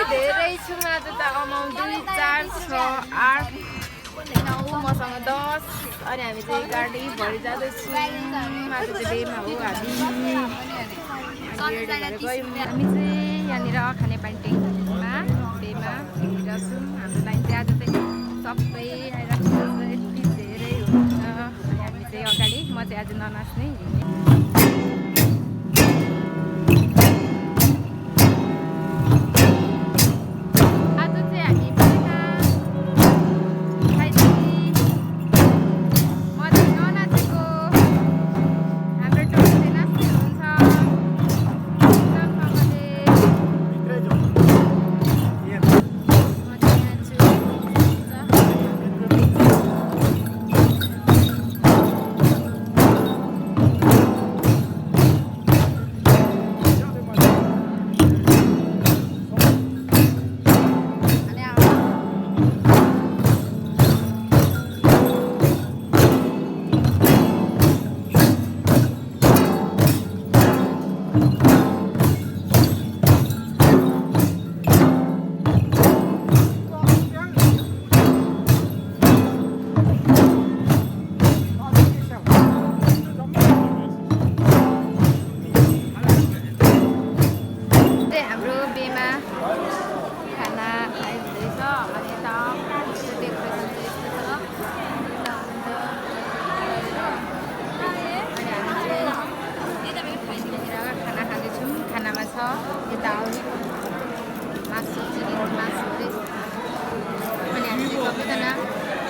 धेरै छौँ आज त अमाउन्ट 2 4 6 8 9 मसँग 10 अनि हामी चाहिँ गाडी भरि जाँदैछौँ। आज चाहिँ बेमा हो हामी हामी चाहिँ यहाँनिर खानेपानी ट्याङ्कीमा बेमा हिँडिरहेछौँ। हाम्रो लाइन चाहिँ आज चाहिँ सबै आइरहेको छ, यति धेरै हुन्छ। अनि हामी चाहिँ अगाडि, म चाहिँ आज ननाच्ने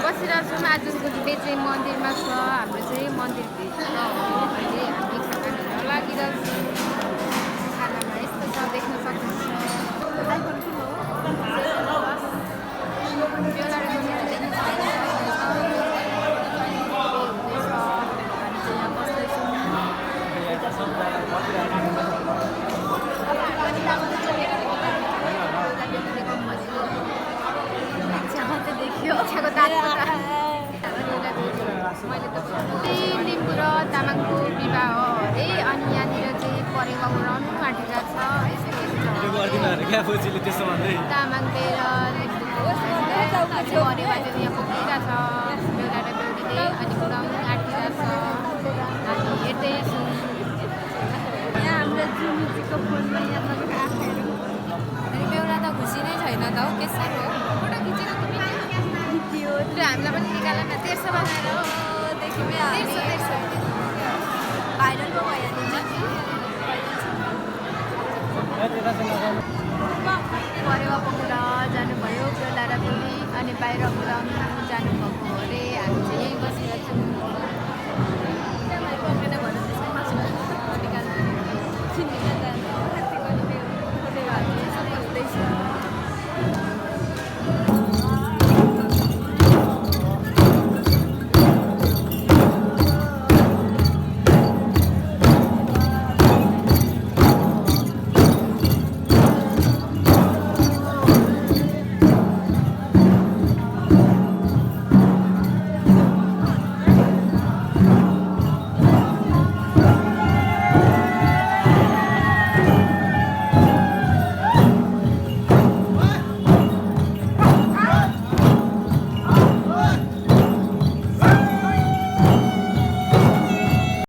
बसिरहेछौँ। आजको डे चाहिँ मन्दिरमा छ, हाम्रो चाहिँ मन्दिरभित्र अहिले हामी खाना खान लागिरहेछौँ। खानामा यस्तो छ, देख्न सक्नुहुन्छ। लिम्बू र तामाङको विवाह हो अरे, अनि यहाँनिर चाहिँ परेवा उडाउनु आँटेका छ। तामाङ परेवा चाहिँ यहाँ पुगिरहेको छ, बेहुला र बेहुलीले अनि उडाउनु आँटिरहेको छ। हामी हेर्दैछौँ यहाँ हाम्रो जुमीजीको फोनमा यहाँ तपाईँको आँखाहरू। अनि बेहुला त खुसी नै छैन त हौ, के साह्रो फोटो खिचेको थियो। हामीलाई पनि निकालेन, 150 बनाएर हो भाइरल भयो परेवा पुगेर जानुभयो बेहुला र बेहुली। अनि बाहिर